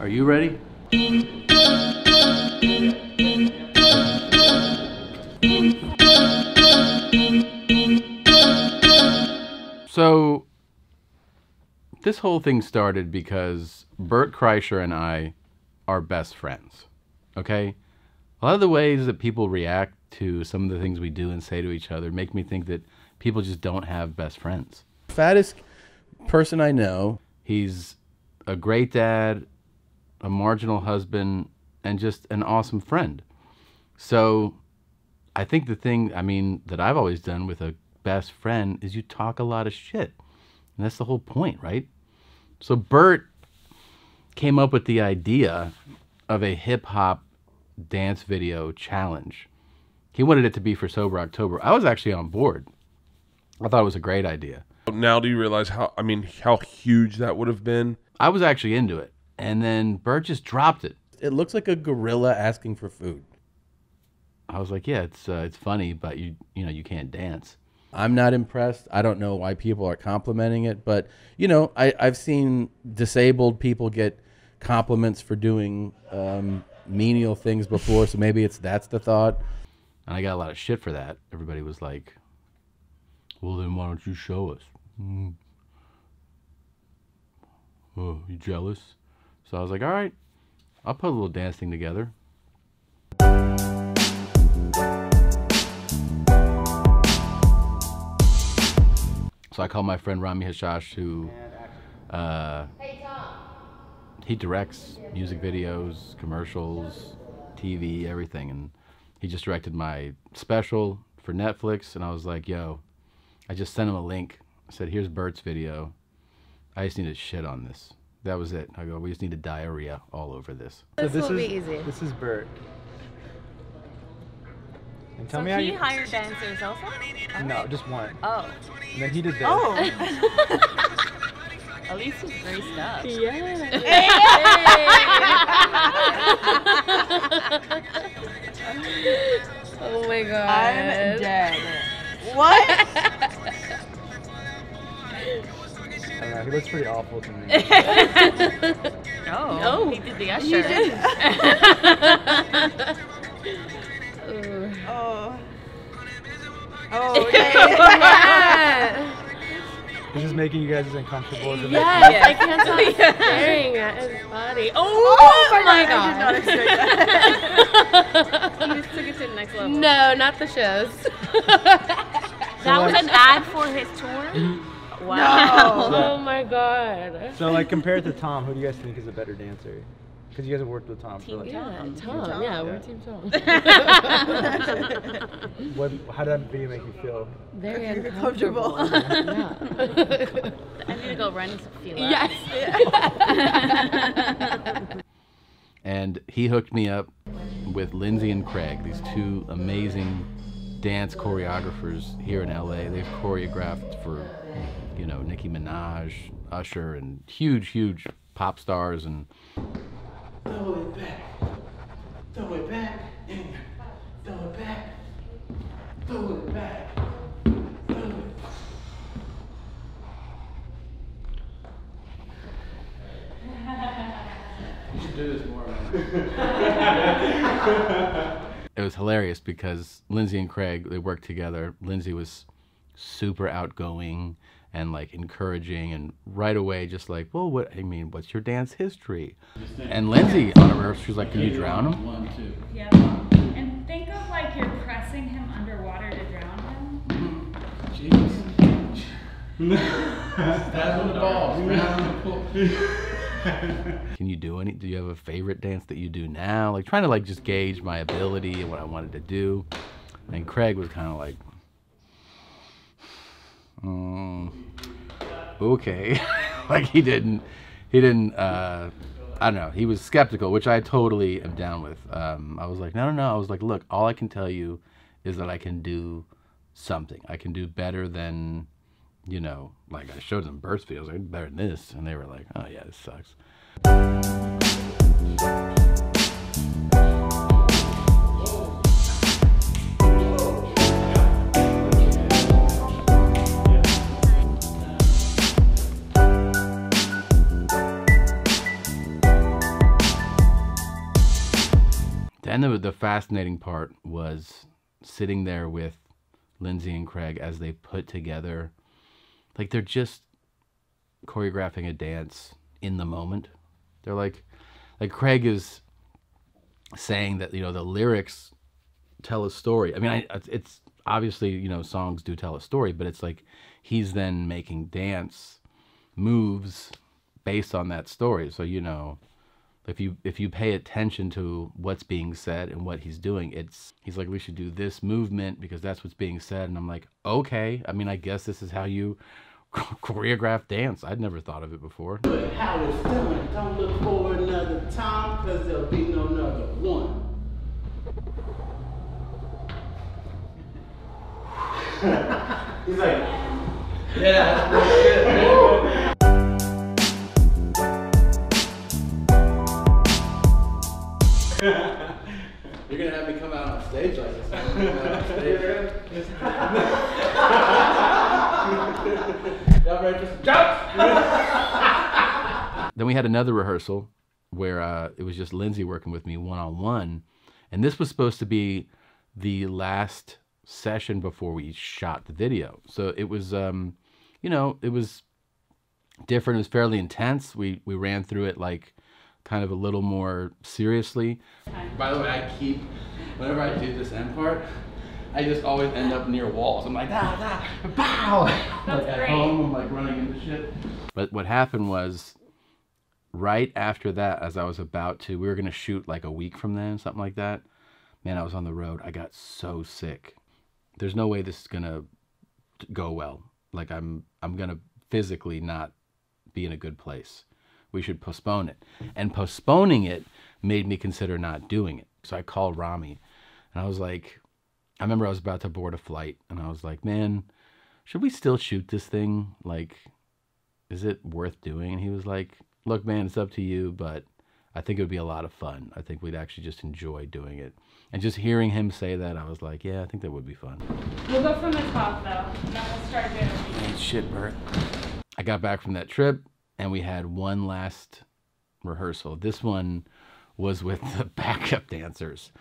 Are you ready? So, this whole thing started because Bert Kreischer and I are best friends, okay? A lot of the ways that people react to some of the things we do and say to each other make me think that people just don't have best friends. Fattest person I know, he's a great dad, a marginal husband, and just an awesome friend. So I think the thing, that I've always done with a best friend is you talk a lot of shit. And that's the whole point, right? So Bert came up with the idea of a hip-hop dance video challenge. He wanted it to be for Sober October. I was actually on board. I thought it was a great idea. Now do you realize how huge that would have been? I was actually into it. And then Bert just dropped it. It looks like a gorilla asking for food. I was like, yeah, it's funny, but you can't dance. I'm not impressed. I don't know why people are complimenting it, but I've seen disabled people get compliments for doing menial things before, so maybe that's the thought. And I got a lot of shit for that. Everybody was like, well, then why don't you show us? Oh, you jealous? So I was like, all right, I'll put a little dance thing together. So I called my friend Rami Hashash, who he directs music videos, commercials, TV, everything. And he just directed my special for Netflix. And I was like, yo, I just sent him a link. I said, here's Bert's video. I just need to shit on this. That was it. I go, we just need a diarrhea all over this. This will be easy. This is Bert. And tell me so how he you hired dancers also? No, just one. Oh. And then he did this. Oh. At least he's very stuck. Yeah. Oh my god. I'm dead. What? I don't know, he looks pretty awful to me. Oh, he did the usher. Oh. Oh, okay. He's just making you guys as uncomfortable as it Yes, I can't stop staring at his body. Oh my god. I did not expect that. He just took it to the next level. No, not the shows. That was an ad for his tour? Wow. No. Oh my god. So like compared to Tom, who do you guys think is a better dancer? Because you guys have worked with Tom. Team Yeah, Tom. Yeah, we're Team Tom. How did that video make you feel? Very uncomfortable. Yeah. I need to go run to feel Yes. And he hooked me up with Lindsay and Craig, these two amazing dance choreographers here in LA. They've choreographed for, Nicki Minaj, Usher, and huge pop stars. And throw it back, throw it back, throw it back, throw it back, throw it. You should do this more, man. It was hilarious because Lindsay and Craig, they worked together. Lindsay was super outgoing and like encouraging, and right away just like, well, what's your dance history? And Lindsay on a rehearsal, she was like, can you drown him? 1, 2. Yeah. And think of like you're pressing him underwater to drown him. Jeez. That's what the ball. Can you do do you have a favorite dance that you do now? Like trying to like just gauge my ability and what I wanted to do. And Craig was kind of like, okay. Like he didn't, I don't know. He was skeptical, which I totally am down with. I was like, no. I was like, look, all I can tell you is that I can do something. I can do better than, like I showed them Bert's videos, I did better than this. And they were like, oh yeah, this sucks. Then the fascinating part was sitting there with Lindsay and Craig as they put together, like they're just choreographing a dance in the moment. They're like Craig is saying that, you know, the lyrics tell a story. I mean, it's obviously, you know, songs do tell a story, but it's like he's then making dance moves based on that story. So, you know, if you pay attention to what's being said and what he's doing, he's like, we should do this movement because that's what's being said. And I'm like, okay, I mean, I guess this is how you choreograph dance. I'd never thought of it before. But how it's done, don't look for another time, cause there'll be no another one. He's like, yeah, that's bullshit, man. You're gonna have me come out on stage like this. Y'all ready for some jokes? Then we had another rehearsal where it was just Lindsay working with me one-on-one, and this was supposed to be the last session before we shot the video. So it was, you know, it was different. It was fairly intense. We ran through it like kind of a little more seriously. By the way, whenever I do this end part, I just always end up near walls. I'm like, pow! Like at home, I'm like running into shit. But what happened was, right after that, as I was about to, we were gonna shoot like a week from then, something like that. Man, I was on the road. I got so sick. There's no way this is gonna go well. Like I'm gonna physically not be in a good place. We should postpone it. And postponing it made me consider not doing it. So I called Rami and I was like, I remember I was about to board a flight and I was like, man, should we still shoot this thing? Like, is it worth doing? And he was like, look, man, it's up to you, but I think it would be a lot of fun. I think we'd actually just enjoy doing it. And just hearing him say that, I was like, yeah, I think that would be fun. We'll go from the top though, and then we'll start doing Man, shit, Bert. I got back from that trip and we had one last rehearsal. This one was with the backup dancers.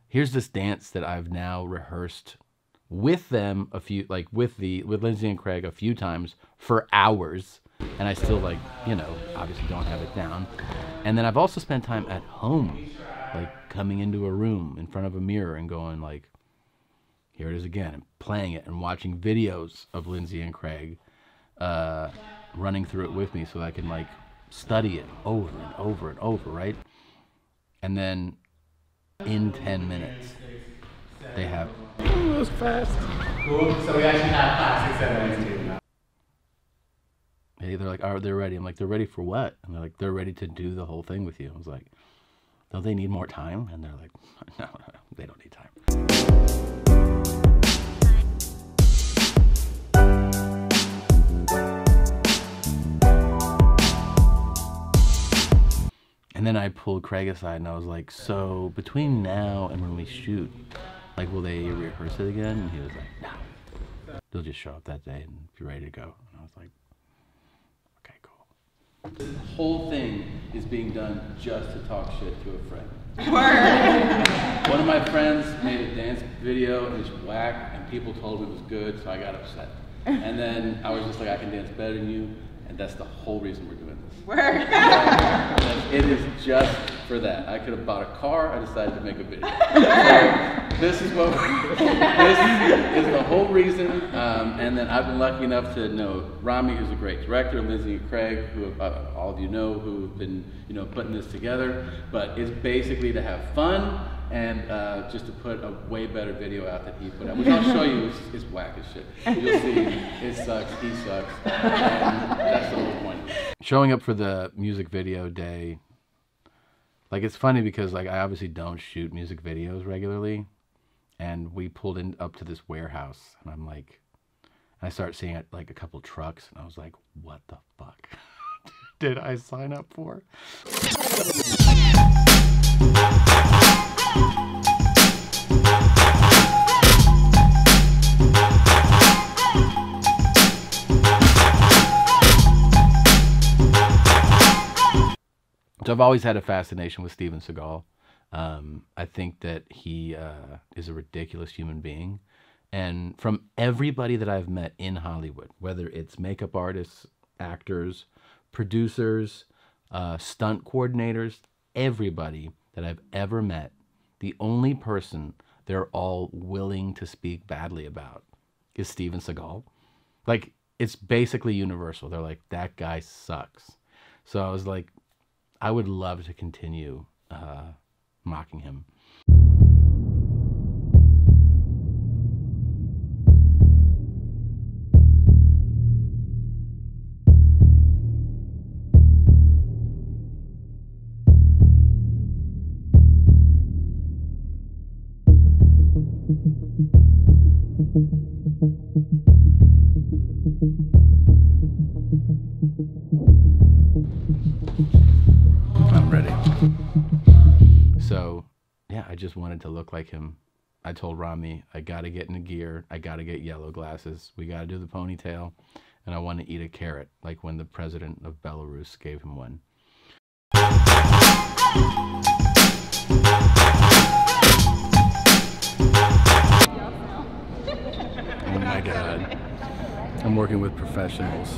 Here's this dance that I've now rehearsed with them with Lindsay and Craig a few times for hours, and I still, like, you know, obviously don't have it down. And then I've also spent time at home, like coming into a room in front of a mirror and going like, here it is again, and playing it and watching videos of Lindsay and Craig running through it with me so that I can like study it over and over and over, right? And then in 10 minutes, they have... Oh, that was fast. Cool. So we actually have 5, 6, 7 minutes too. Hey, they're like, oh, they're ready. I'm like, they're ready for what? And they're like, they're ready to do the whole thing with you. I was like, don't they need more time? And they're like, no, they don't need time. And then I pulled Craig aside and I was like, so between now and when we shoot, like, will they rehearse it again? And he was like, no. They'll just show up that day and be ready to go. And I was like, okay, cool. This whole thing is being done just to talk shit to a friend. One of my friends made a dance video and it's whack and people told me it was good, so I got upset. And then I was just like, I can dance better than you, and that's the whole reason we're doing this. It is just for that. I could have bought a car, I decided to make a video. So this is the whole reason. And then I've been lucky enough to know Rami, who's a great director, Lindsay and Craig, who all of you know, who've been, you know, putting this together. But it's basically to have fun and just to put a way better video out that he put out, which I'll show you is whack as shit. You'll see, it sucks, he sucks, and that's the whole point. Showing up for the music video day, like, it's funny because, like, I obviously don't shoot music videos regularly, and we pulled up to this warehouse, and I'm like, I start seeing like a couple trucks, and I was like, what the fuck did I sign up for? So I've always had a fascination with Steven Seagal. I think that he is a ridiculous human being. And from everybody that I've met in Hollywood, whether it's makeup artists, actors, producers, stunt coordinators, everybody that I've ever met, the only person they're all willing to speak badly about is Steven Seagal. Like, it's basically universal. They're like, that guy sucks. So I was like, I would love to continue mocking him. I'm ready. So, yeah, I just wanted to look like him. I told Rami, I got to get into gear. I got to get yellow glasses. We got to do the ponytail. And I want to eat a carrot, like when the president of Belarus gave him one. Oh my God. I'm working with professionals.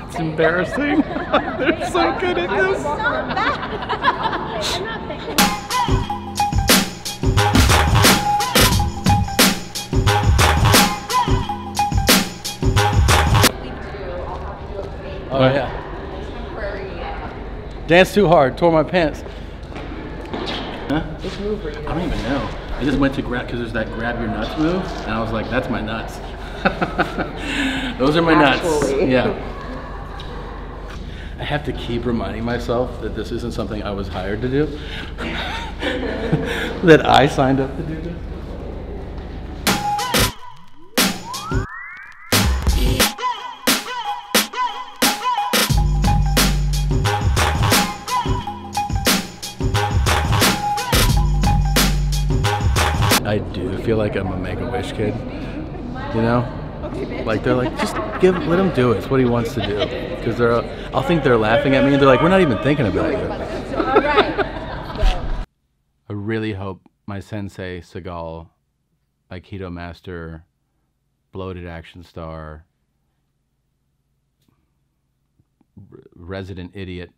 It's embarrassing. They're so good at this. Oh yeah. Dance too hard, tore my pants. Huh? Which move were you doing? I don't even know. I just went to grab, because there's that grab your nuts move, and I was like, that's my nuts. Those are my nuts. Yeah. I have to keep reminding myself that this isn't something I was hired to do. That I signed up to do this. I do feel like I'm a Make-A-Wish kid, you know? Like, they're like, just let him do it. It's what he wants to do. Because I'll think they're laughing at me, and they're like, we're not even thinking about you. I really hope my sensei, Seagal, Aikido master, bloated action star, resident idiot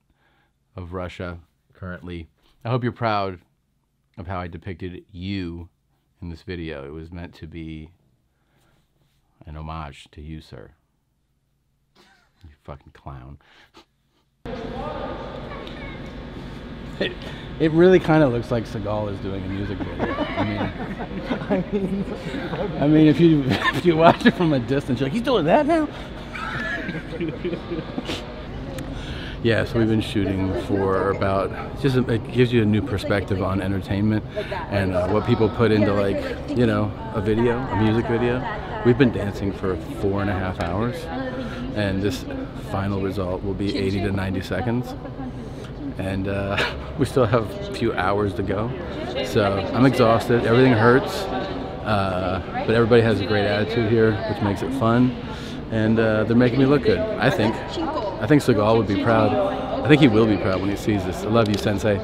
of Russia currently, I hope you're proud of how I depicted you in this video. It was meant to be an homage to you, sir. You fucking clown. It really kind of looks like Seagal is doing a music video. I mean, if you watch it from a distance, you're like, he's doing that now? Yeah, so we've been shooting for about, it gives you a new perspective on entertainment and what people put into, like, you know, a video, a music video. We've been dancing for 4.5 hours, and this final result will be 80 to 90 seconds. And we still have a few hours to go. So I'm exhausted, everything hurts, but everybody has a great attitude here, which makes it fun. And they're making me look good, I think. I think Seagal would be proud. I think he will be proud when he sees this. I love you, Sensei.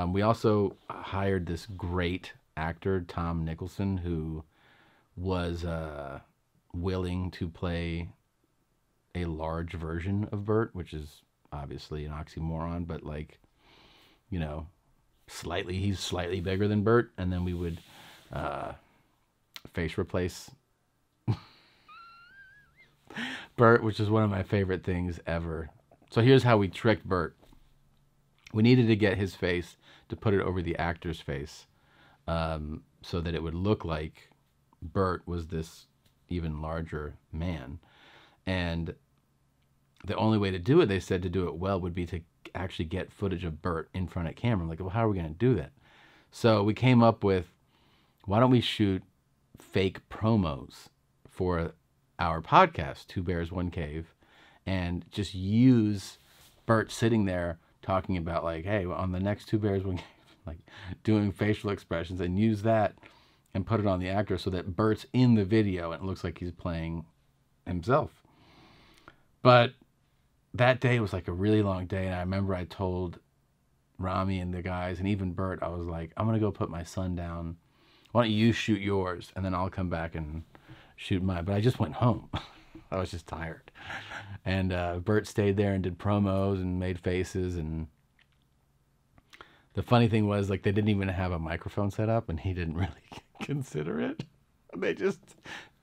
We also hired this great actor, Tom Nicholson, who was willing to play a large version of Bert, which is obviously an oxymoron, but, like, you know, he's slightly bigger than Bert, and then we would face replace Bert, which is one of my favorite things ever. So here's how we tricked Bert. We needed to get his face to put it over the actor's face, so that it would look like Bert was this even larger man. And the only way to do it, they said, to do it well, would be to actually get footage of Bert in front of camera. I'm like, well, how are we going to do that? So we came up with, why don't we shoot fake promos for our podcast, Two Bears, One Cave, and just use Bert sitting there talking about, like, hey, on the next Two Bears, One Cave, like, doing facial expressions, and use that and put it on the actor so that Bert's in the video and it looks like he's playing himself. But that day was like a really long day, and I remember I told Rami and the guys, and even Bert, I was like, I'm gonna go put my son down. Why don't you shoot yours, and then I'll come back and shoot mine. But I just went home. I was just tired. And Bert stayed there and did promos and made faces. And the funny thing was, like, they didn't even have a microphone set up, and he didn't really consider it. They just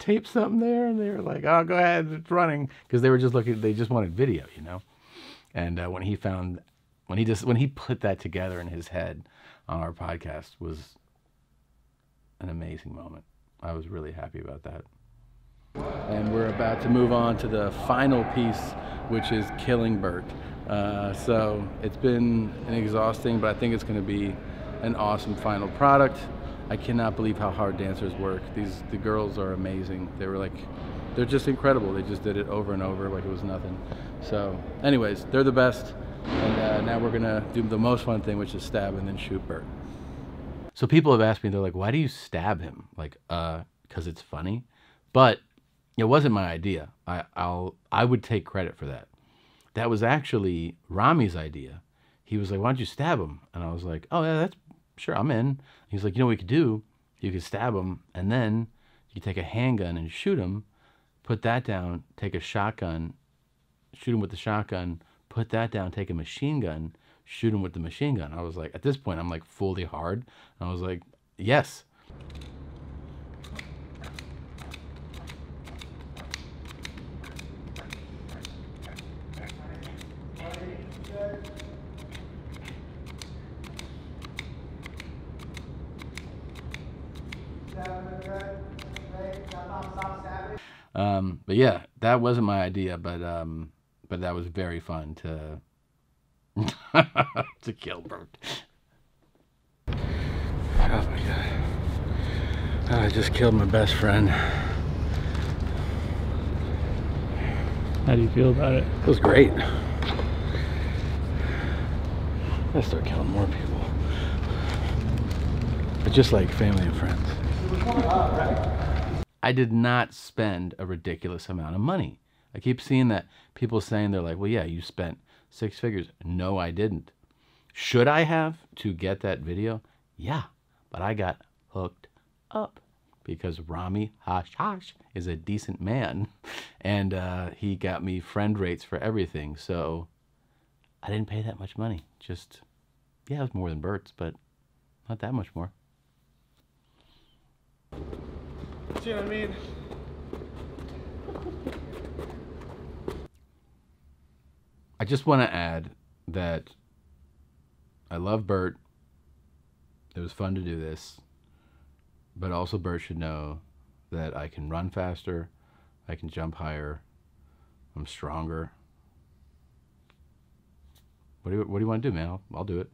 taped something there, and they were like, "Oh, go ahead, it's running," because they were just looking. They just wanted video, you know. And when he put that together in his head on our podcast was an amazing moment. I was really happy about that. And we're about to move on to the final piece, which is killing Bert. So it's been an exhausting, but I think it's going to be an awesome final product. I cannot believe how hard dancers work. The girls are amazing. They're just incredible. They just did it over and over like it was nothing. So anyways, they're the best. And now we're going to do the most fun thing, which is stab and then shoot Bert. So people have asked me, they're like, why do you stab him? Like, because it's funny. But it wasn't my idea. I would take credit for that. That was actually Rami's idea. He was like, why don't you stab him? And I was like, oh, yeah, that's sure, I'm in. He's like, you know what we could do? You could stab him, and then you take a handgun and shoot him, put that down, take a shotgun, shoot him with the shotgun, put that down, take a machine gun, shoot him with the machine gun. I was like, at this point, I'm like fully hard. And I was like, yes. But yeah, that wasn't my idea, but that was very fun to to kill Bert. Oh my God. I just killed my best friend. How do you feel about it? It was great. I start killing more people. But just like family and friends. I did not spend a ridiculous amount of money. I keep seeing that people saying, they're like, well, yeah, you spent 6 figures. No, I didn't. Should I have to get that video? Yeah, but I got hooked up because Rami Hash is a decent man, and he got me friend rates for everything. So I didn't pay that much money. Just, yeah, it was more than Bert's, but not that much more. You know what I mean? I just want to add that I love Bert. It was fun to do this. But also Bert should know that I can run faster. I can jump higher. I'm stronger. What do you want to do, man? I'll do it.